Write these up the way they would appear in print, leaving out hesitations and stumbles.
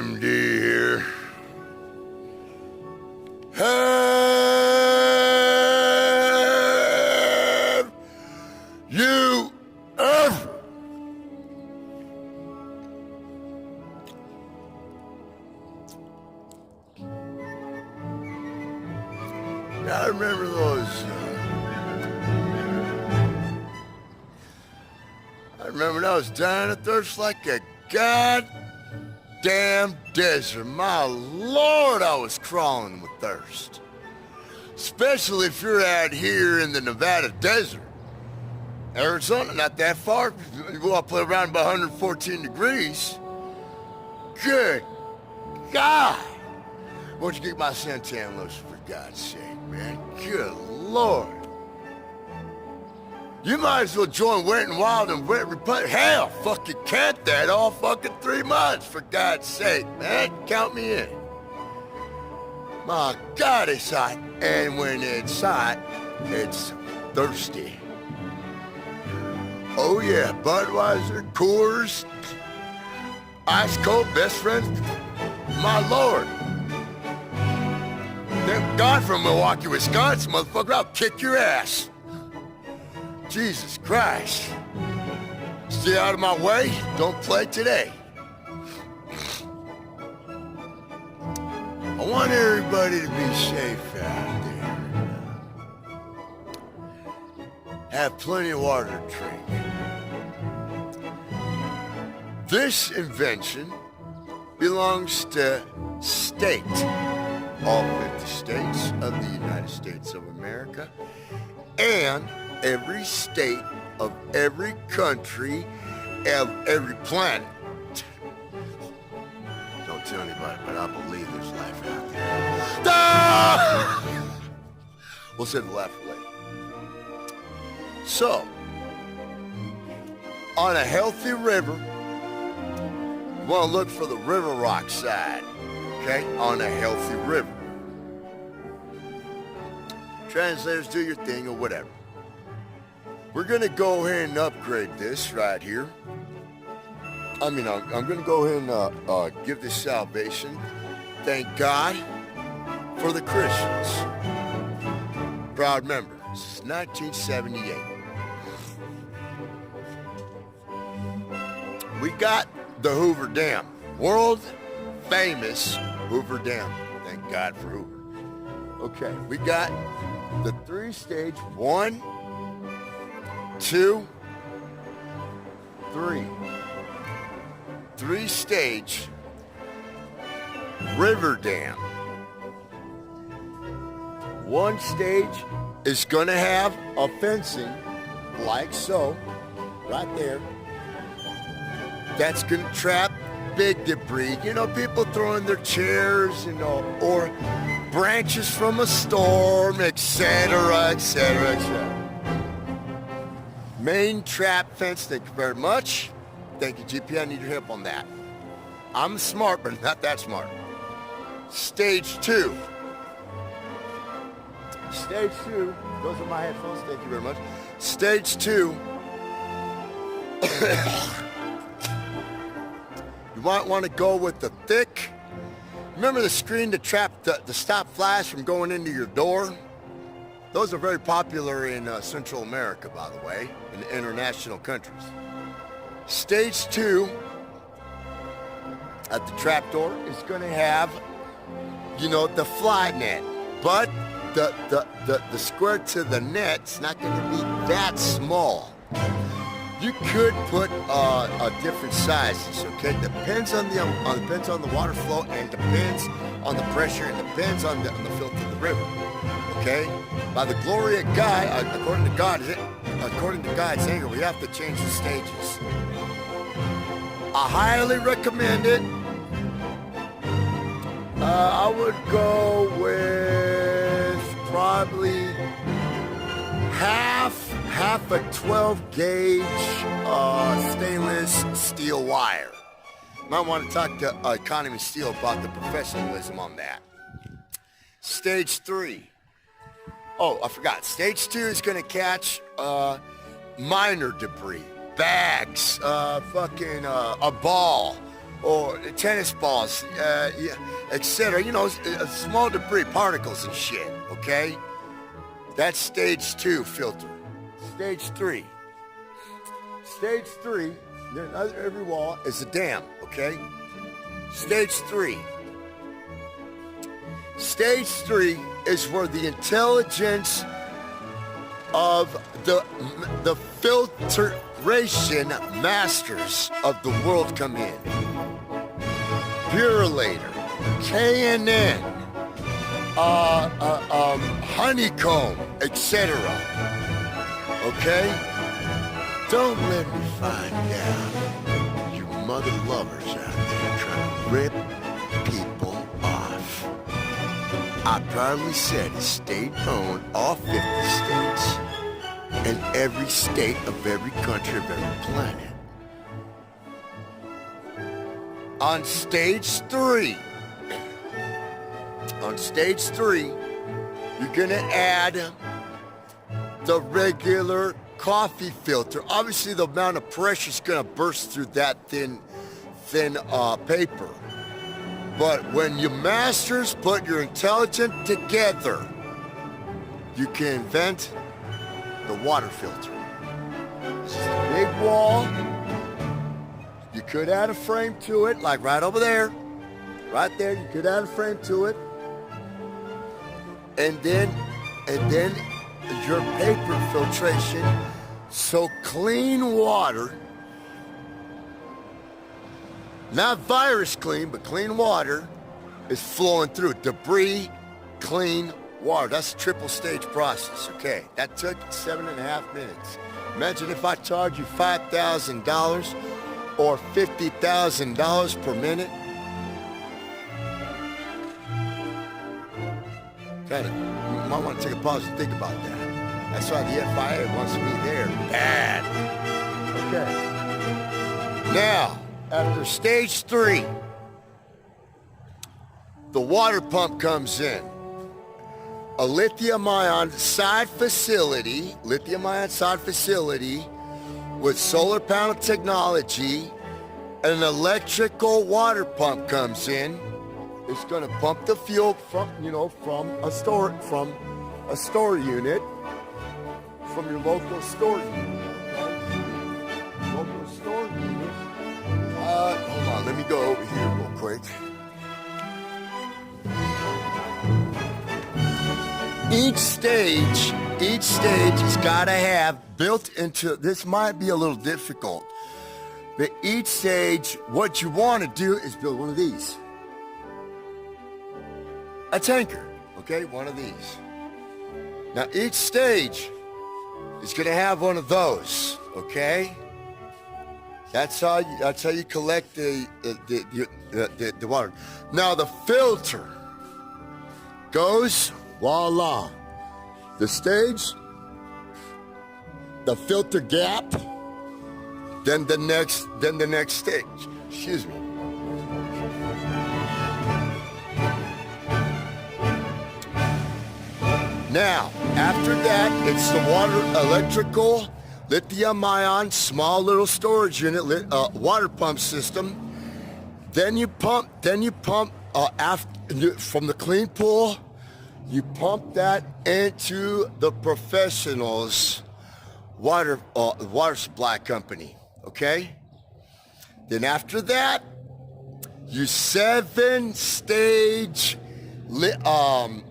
MD here. Have you ever I remember those when I was dying of thirst like a goddamn desert. My Lord, I was crawling with thirst. Especially if you're out here in the Nevada desert. Arizona, not that far. You go up around about 114 degrees. Good God. Won't you get my suntan lotion for God's sake, man? Good Lord. You might as well join Wet n Wild and Wet Republic. Hell, fucking count that all fucking 3 months, for God's sake, man. Count me in. My God, it's hot. And when it's hot, it's thirsty. Oh yeah, Budweiser, Coors, ice cold, best friends. My Lord. Thank God from Milwaukee, Wisconsin, motherfucker. I'll kick your ass. Jesus Christ. Stay out of my way. Don't play today. I want everybody to be safe out there. Have plenty of water to drink. This invention belongs to all 50 states of the United States of America, and every state of every country of every planet. Don't tell anybody, but I believe there's life out there. Ah! We'll save the laugh for later. So, on a healthy river, you want to look for the river rock side, okay? On a healthy river. Translators, do your thing or whatever. We're gonna go ahead and upgrade this right here. I'm gonna go ahead and give this salvation. Thank God for the Christians. Proud member. This is 1978. We got the Hoover Dam. World famous Hoover Dam. Thank God for Hoover. Okay, we got the 3-stage 1, 2, 3. 3-stage river dam. One stage is gonna have a fencing like so, right there. That's gonna trap big debris. You know, people throwing their chairs, or branches from a storm, etc., etc., etc. Main trap fence, thank you very much. Thank you, GP, I need your help on that. I'm smart, but not that smart. Stage 2. Stage 2, those are my headphones, thank you very much. Stage 2. You might want to go with the thick. Remember the screen to trap the stop flash from going into your door? Those are very popular in Central America, by the way, in international countries. Stage 2 at the trapdoor is going to have, the fly net, but the square to the net's not going to be that small. You could put different sizes, okay? Depends on the water flow, and depends on the pressure, and depends on the filth of the river, okay? By the glory of God, according to God's anger, we have to change the stages. I highly recommend it. I would go with probably half a 12 gauge stainless steel wire. Might want to talk to Economy Steel about the professionalism on that. Stage 3. Oh, I forgot. Stage 2 is going to catch minor debris. Bags, a ball, or tennis balls, yeah, etc. You know, small debris, particles and shit, okay? That's stage 2 filter. Stage 3. Stage 3, under every wall is a dam, okay? Stage 3. Stage 3 is where the intelligence of the filtration masters of the world come in. Purelator, K&N, honeycomb, etc. Okay? Don't let me find out you mother lovers out there trying to rip people off. I proudly said it's state-owned, all 50 states, and every state of every country of every planet. On stage 3, you're gonna add the regular coffee filter. Obviously, the amount of pressure is gonna burst through that thin paper. But when you masters put your intelligence together, you can invent the water filter. This is a big wall. You could add a frame to it, like right over there. Right there, you could add a frame to it. And then your paper filtration, so clean water, not virus clean, but clean water is flowing through. Debris, clean water. That's a triple stage process, okay? That took 7.5 minutes. Imagine if I charge you $5,000 or $50,000 per minute. Kinda, you might want to take a pause and think about that. That's why the FIA wants me there bad. Okay. Now, after stage 3, the water pump comes in. A lithium-ion side facility with solar panel technology, and an electrical water pump comes in. It's going to pump the fuel from a store unit, from your local store unit. Okay? Local store unit. Hold on, let me go over here real quick. Each stage has got to have built into, this might be a little difficult, but each stage, what you want to do is build one of these. A tanker, okay, one of these. Now each stage is going to have one of those, okay? That's how you collect the water. Now the filter goes, voila. The stage, the filter gap, then the next stage. Excuse me. Now, after that, it's the electrical, lithium-ion, small little storage unit, water pump system. Then you pump from the clean pool, you pump that into the professional's water supply company, okay? Then after that, you 7-stage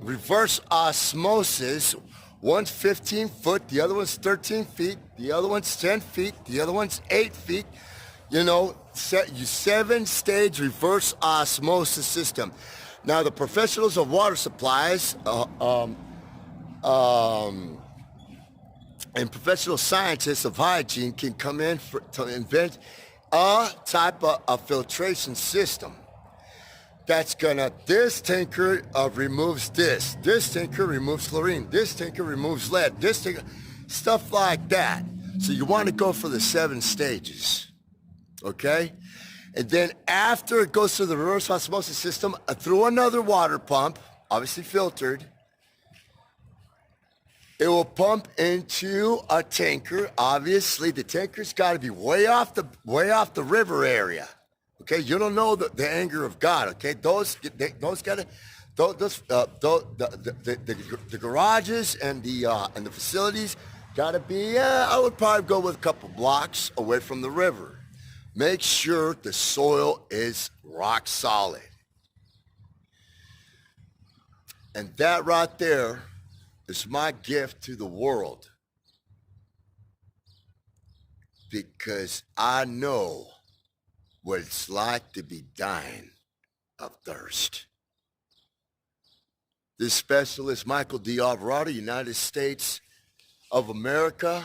reverse osmosis. One's 15 foot, the other one's 13 feet, the other one's 10 feet, the other one's 8 feet. You know, you 7-stage reverse osmosis system. Now the professionals of water supplies and professional scientists of hygiene can come in to invent a type of filtration system. That's this tanker removes this tanker removes chlorine, this tanker removes lead, this tanker, stuff like that. So you want to go for the 7 stages, okay? And then after it goes through the reverse osmosis system, through another water pump, obviously filtered, it will pump into a tanker. Obviously, the tanker's got to be way off the river area. Okay, you don't know the anger of God. Okay, those gotta the garages and the facilities gotta be. I would probably go with a couple blocks away from the river. Make sure the soil is rock solid. And that right there is my gift to the world. Because I know what it's like to be dying of thirst. This specialist, Michael D. Alvarado, United States of America.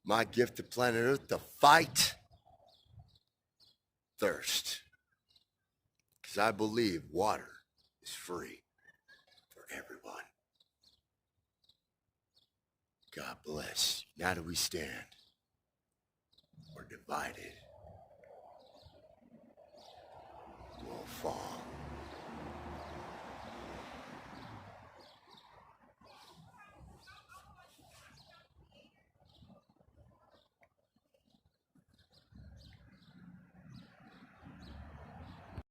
My gift to planet Earth, to fight thirst. Because I believe water is free for everyone. God bless. Now do we stand? We're divided.